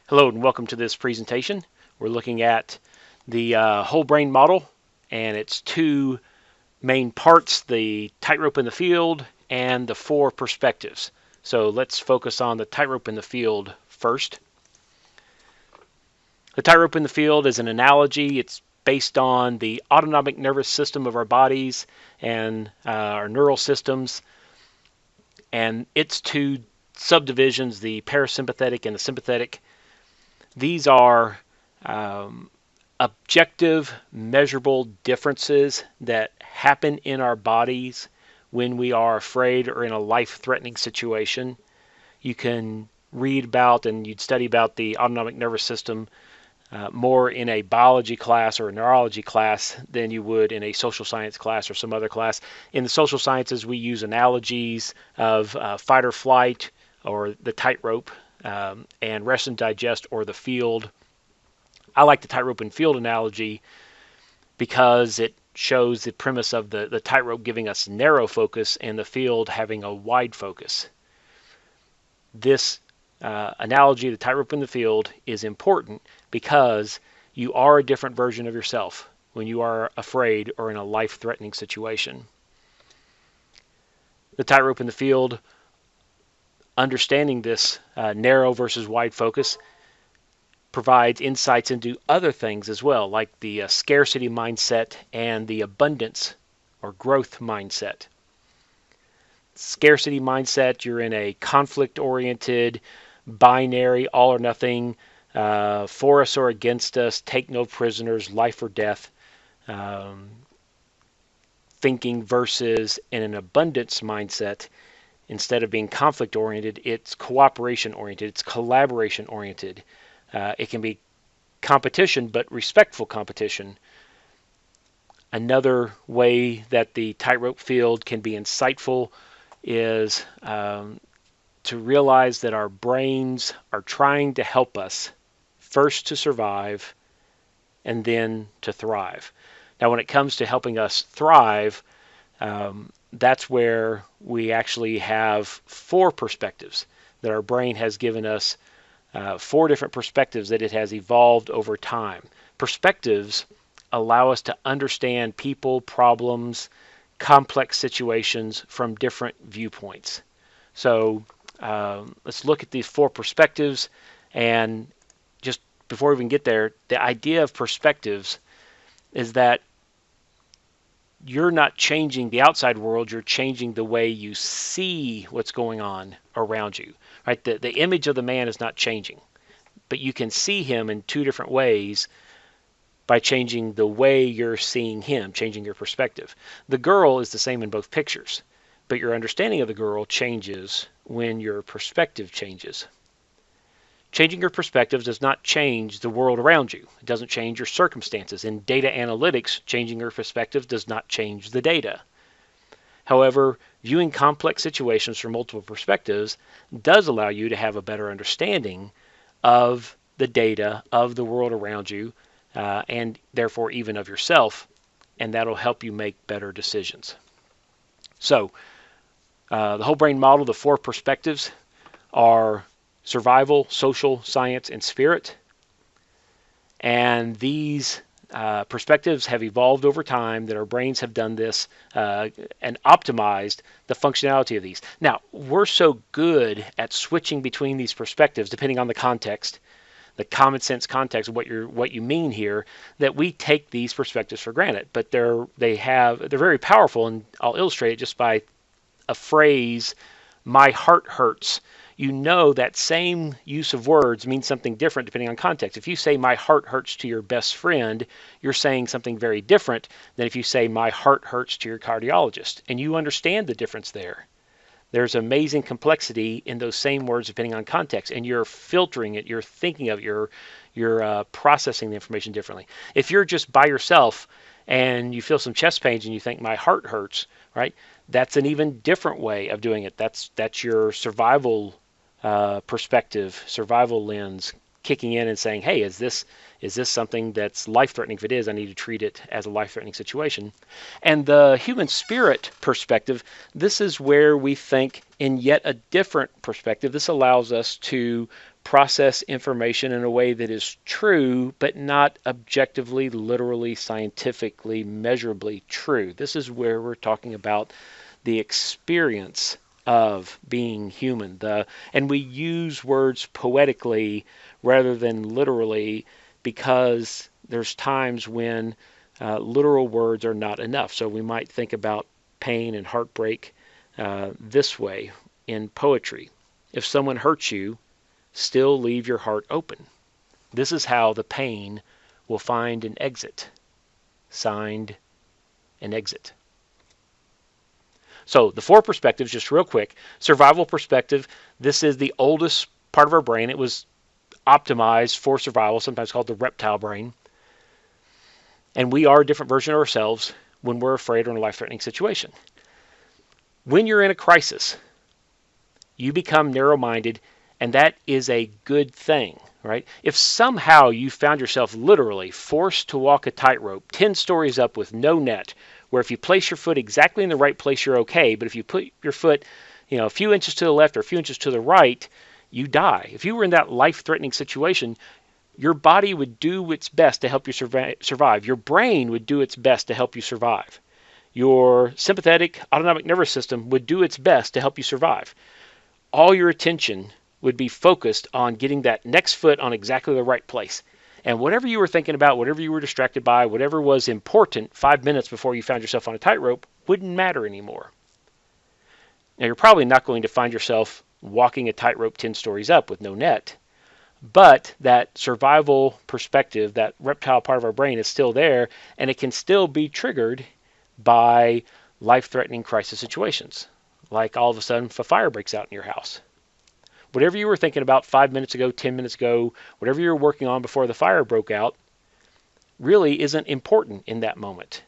Hello and welcome to this presentation. We're looking at the whole brain model and its two main parts, the tightrope in the field and the four perspectives. So let's focus on the tightrope in the field first. The tightrope in the field is an analogy. It's based on the autonomic nervous system of our bodies and our neural systems and its two subdivisions, the parasympathetic and the sympathetic. These are objective, measurable differences that happen in our bodies when we are afraid or in a life-threatening situation. You can read about and you'd study about the autonomic nervous system more in a biology class or a neurology class than you would in a social science class or some other class. In the social sciences, we use analogies of fight or flight or the tightrope and rest and digest or the field. I like the tightrope and field analogy because it shows the premise of the tightrope giving us narrow focus and the field having a wide focus. This analogy, the tightrope in the field, is important because you are a different version of yourself when you are afraid or in a life-threatening situation. The tightrope in the field, understanding this narrow versus wide focus, provides insights into other things as well, like the scarcity mindset and the abundance or growth mindset. Scarcity mindset, you're in a conflict-oriented, binary, all or nothing, for us or against us, take no prisoners, life or death thinking, versus in an abundance mindset, instead of being conflict-oriented, it's cooperation-oriented, it's collaboration-oriented. It can be competition, but respectful competition. Another way that the tightrope field can be insightful is to realize that our brains are trying to help us first to survive and then to thrive. Now, when it comes to helping us thrive, that's where we actually have four perspectives that our brain has given us. Four different perspectives that it has evolved over time. Perspectives allow us to understand people, problems, complex situations from different viewpoints. So let's look at these four perspectives. And just before we even get there, the idea of perspectives is that you're not changing the outside world, you're changing the way you see what's going on around you. Right? The image of the man is not changing, but you can see him in two different ways by changing the way you're seeing him, changing your perspective. The girl is the same in both pictures, but your understanding of the girl changes when your perspective changes. Changing your perspective does not change the world around you. It doesn't change your circumstances. In data analytics, changing your perspective does not change the data. However, viewing complex situations from multiple perspectives does allow you to have a better understanding of the data, of the world around you, and therefore even of yourself, and that'll help you make better decisions. So, the whole brain model, the four perspectives are survival, social, science, and spirit. And these perspectives have evolved over time, that our brains have done this and optimized the functionality of these. Now, we're so good at switching between these perspectives, depending on the context, the common sense context of what you mean here, that we take these perspectives for granted. But they're very powerful, and I'll illustrate it just by a phrase, "my heart hurts." You know that same use of words means something different depending on context. If you say "my heart hurts" to your best friend, you're saying something very different than if you say "my heart hurts" to your cardiologist. And you understand the difference there. There's amazing complexity in those same words depending on context, and you're filtering it, you're thinking of it, you're processing the information differently. If you're just by yourself and you feel some chest pains and you think "my heart hurts," right? That's an even different way of doing it. That's your survival perspective, survival lens kicking in and saying, "Hey, is this something that's life-threatening? If it is, I need to treat it as a life-threatening situation." And the human spirit perspective, this is where we think in yet a different perspective. This allows us to process information in a way that is true, but not objectively, literally, scientifically, measurably true. This is where we're talking about the experience of being human. And we use words poetically rather than literally because there's times when literal words are not enough. So we might think about pain and heartbreak this way in poetry. If someone hurts you, still leave your heart open. This is how the pain will find an exit. Signed, an exit. So the four perspectives, just real quick. Survival perspective, this is the oldest part of our brain. It was optimized for survival, sometimes called the reptile brain. And we are a different version of ourselves when we're afraid or in a life-threatening situation. When you're in a crisis, you become narrow-minded, and that is a good thing, right? If somehow you found yourself literally forced to walk a tightrope 10 stories up with no net, where if you place your foot exactly in the right place, you're okay, but if you put your foot, a few inches to the left or a few inches to the right, you die. If you were in that life-threatening situation, your body would do its best to help you survive. Your brain would do its best to help you survive. Your sympathetic autonomic nervous system would do its best to help you survive. All your attention would be focused on getting that next foot on exactly the right place. And whatever you were thinking about, whatever you were distracted by, whatever was important 5 minutes before you found yourself on a tightrope wouldn't matter anymore. Now, you're probably not going to find yourself walking a tightrope 10 stories up with no net, but that survival perspective, that reptile part of our brain is still there, and it can still be triggered by life-threatening crisis situations, like all of a sudden if a fire breaks out in your house. Whatever you were thinking about 5 minutes ago, 10 minutes ago, whatever you were working on before the fire broke out, really isn't important in that moment.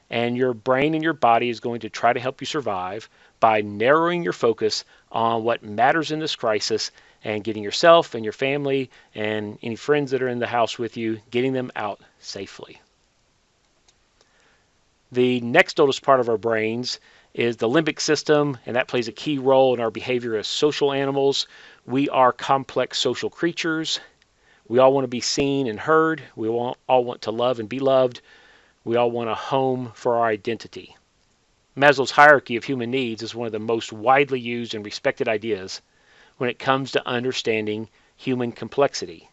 And your brain and your body is going to try to help you survive by narrowing your focus on what matters in this crisis and getting yourself and your family and any friends that are in the house with you, getting them out safely. The next oldest part of our brains is the limbic system, and that plays a key role in our behavior as social animals. We are complex social creatures. We all want to be seen and heard. We all want to love and be loved. We all want a home for our identity. Maslow's hierarchy of human needs is one of the most widely used and respected ideas when it comes to understanding human complexity.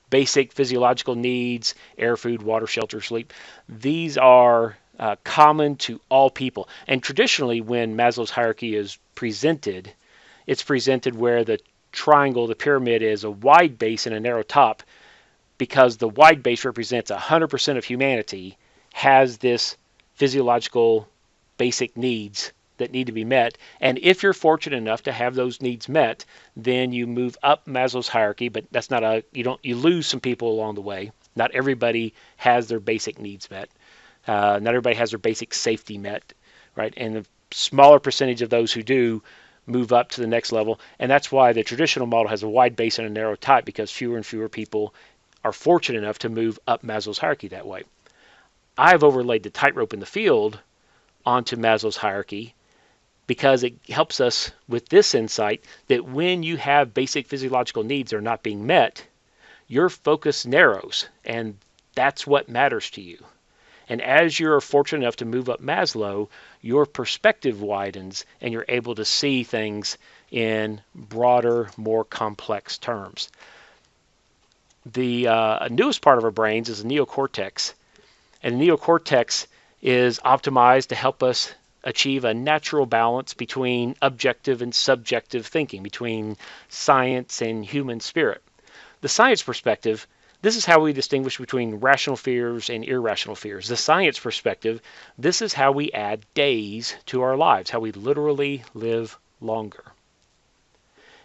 Basic physiological needs, air, food, water, shelter, sleep, these are common to all people. And traditionally, when Maslow's hierarchy is presented, it's presented where the triangle, the pyramid, is a wide base and a narrow top, because the wide base represents 100% of humanity has this physiological basic needs that need to be met. And if you're fortunate enough to have those needs met, then you move up Maslow's hierarchy, but that's not you lose some people along the way. Not everybody has their basic needs met. Not everybody has their basic safety met, right? And the smaller percentage of those who do move up to the next level. And that's why the traditional model has a wide base and a narrow top, because fewer and fewer people are fortunate enough to move up Maslow's hierarchy that way. I've overlaid the tightrope in the field onto Maslow's hierarchy because it helps us with this insight that when you have basic physiological needs that are not being met, your focus narrows, and that's what matters to you. And as you're fortunate enough to move up Maslow, your perspective widens and you're able to see things in broader, more complex terms. The newest part of our brains is the neocortex. And the neocortex is optimized to help us achieve a natural balance between objective and subjective thinking, between science and human spirit. The science perspective, this is how we distinguish between rational fears and irrational fears. The science perspective, this is how we add days to our lives, how we literally live longer.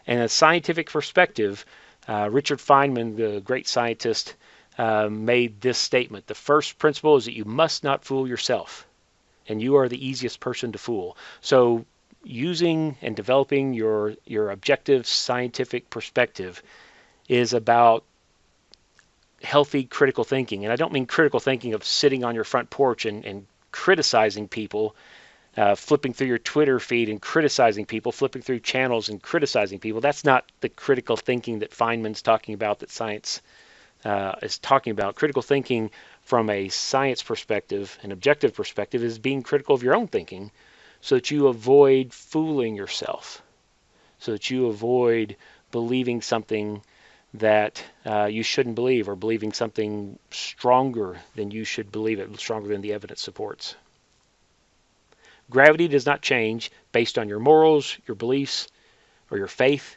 And a scientific perspective, Richard Feynman, the great scientist, made this statement. The first principle is that you must not fool yourself, and you are the easiest person to fool. So using and developing your objective scientific perspective is about healthy critical thinking. And I don't mean critical thinking of sitting on your front porch and criticizing people flipping through your Twitter feed and criticizing people, flipping through channels and criticizing people. That's not the critical thinking that Feynman's talking about, that science is talking about. Critical thinking from a science perspective, an objective perspective, is being critical of your own thinking so that you avoid fooling yourself, so that you avoid believing something that you shouldn't believe, or believing something stronger than you should believe it, stronger than the evidence supports. Gravity does not change based on your morals, your beliefs, or your faith.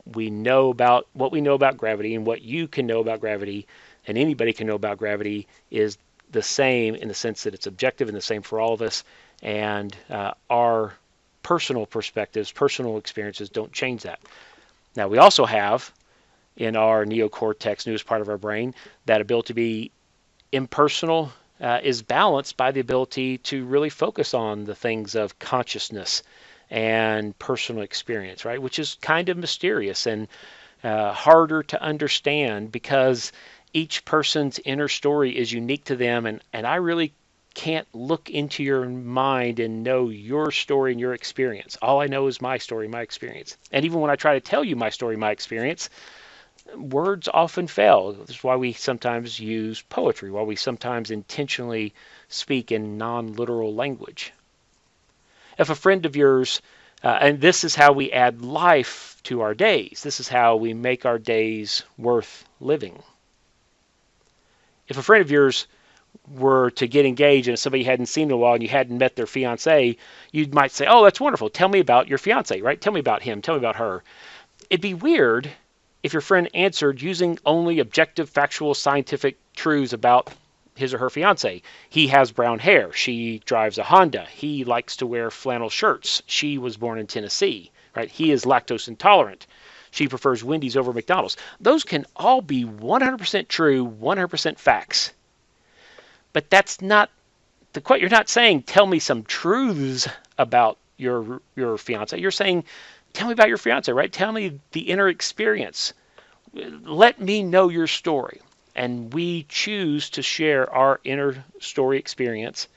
We know about what we know about gravity, and what you can know about gravity, and anybody can know about gravity, is the same in the sense that it's objective and the same for all of us. And our personal perspectives, personal experiences don't change that. Now, we also have in our neocortex, newest part of our brain, that ability to be impersonal is balanced by the ability to really focus on the things of consciousness and personal experience, right? Which is kind of mysterious and harder to understand, because each person's inner story is unique to them, and I really can't look into your mind and know your story and your experience. All I know is my story, my experience. And even when I try to tell you my story, my experience, words often fail. That's why we sometimes use poetry, why we sometimes intentionally speak in non-literal language. If a friend of yours, and this is how we add life to our days, this is how we make our days worth living. If a friend of yours were to get engaged and somebody you hadn't seen in a while and you hadn't met their fiance, you might say, oh, that's wonderful. Tell me about your fiance, right? Tell me about him. Tell me about her. It'd be weird if your friend answered using only objective, factual, scientific truths about his or her fiance. He has brown hair. She drives a Honda. He likes to wear flannel shirts. She was born in Tennessee, right? He is lactose intolerant. She prefers Wendy's over McDonald's. Those can all be 100% true, 100% facts. But that's not the quote. You're not saying, tell me some truths about your fiance. You're saying, tell me about your fiance, right? Tell me the inner experience. Let me know your story. And we choose to share our inner story experience.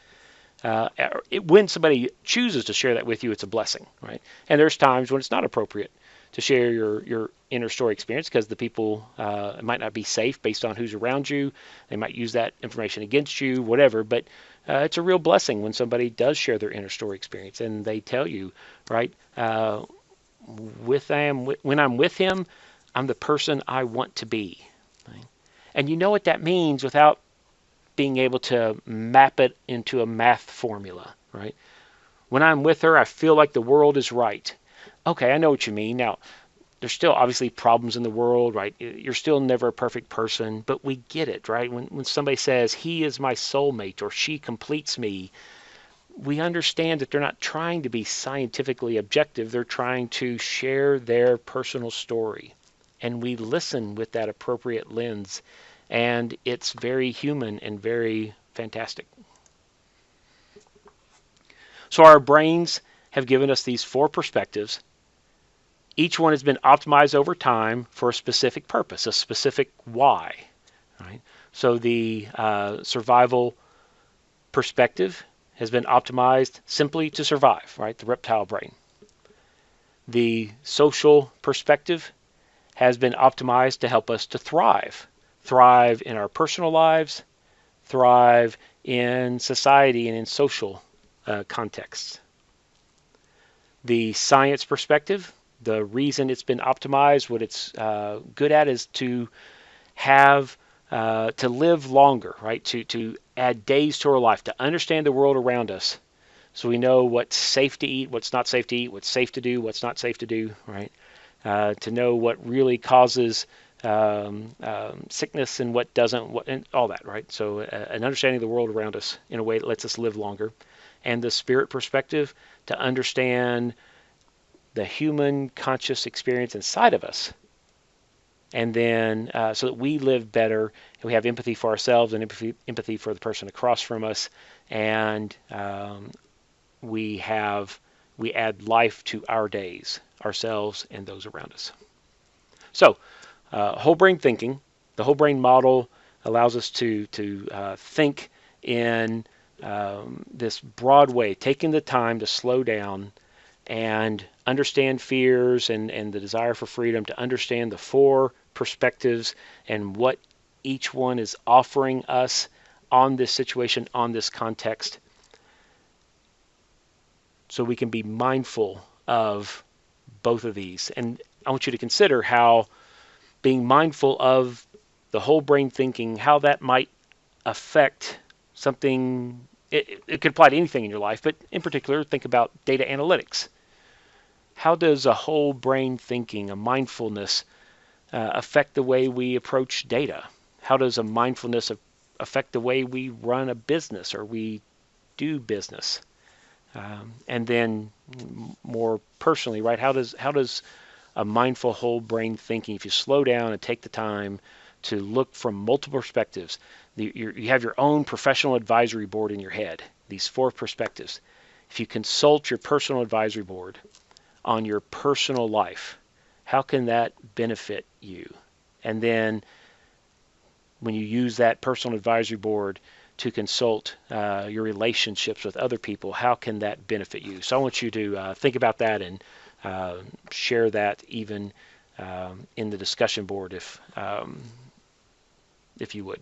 When somebody chooses to share that with you, it's a blessing, right? And there's times when it's not appropriate to share your inner story experience, because the people it might not be safe based on who's around you. They might use that information against you, whatever. But it's a real blessing when somebody does share their inner story experience and they tell you, right? When I'm with him, I'm the person I want to be. Right? And you know what that means without being able to map it into a math formula, right? When I'm with her, I feel like the world is right. Okay, I know what you mean. Now, there's still obviously problems in the world, right? You're still never a perfect person, but we get it, right? When somebody says, he is my soulmate or she completes me, we understand that they're not trying to be scientifically objective. They're trying to share their personal story. And we listen with that appropriate lens. And it's very human and very fantastic. So our brains have given us these 4 perspectives. Each one has been optimized over time for a specific purpose, a specific why. Right? So the survival perspective has been optimized simply to survive, right? The reptile brain. The social perspective has been optimized to help us to thrive. Thrive in our personal lives, thrive in society and in social contexts. The science perspective, the reason it's been optimized, what it's good at, is to have to live longer, right? To add days to our life, to understand the world around us, so we know what's safe to eat, what's not safe to eat, what's safe to do, what's not safe to do, right? To know what really causes sickness and what doesn't, and all that, right? So an understanding of the world around us in a way that lets us live longer. And the spirit perspective, to understand the human conscious experience inside of us, and then so that we live better and we have empathy for ourselves and empathy for the person across from us, and we add life to our days, ourselves and those around us. So whole brain thinking, the whole brain model allows us to think in this broad way, taking the time to slow down and understand fears and the desire for freedom, to understand the four perspectives and what each one is offering us on this situation, on this context, so we can be mindful of both of these. And I want you to consider how being mindful of the whole brain thinking, how that might affect something. It could apply to anything in your life, but in particular, think about data analytics. How does a whole brain thinking, a mindfulness, affect the way we approach data? How does a mindfulness affect the way we run a business or we do business? And then more personally, right? How does a mindful whole brain thinking, if you slow down and take the time to look from multiple perspectives, you have your own professional advisory board in your head, these four perspectives. If you consult your personal advisory board on your personal life, how can that benefit you? And then when you use that personal advisory board to consult your relationships with other people, how can that benefit you? So I want you to think about that and share that even in the discussion board if you would.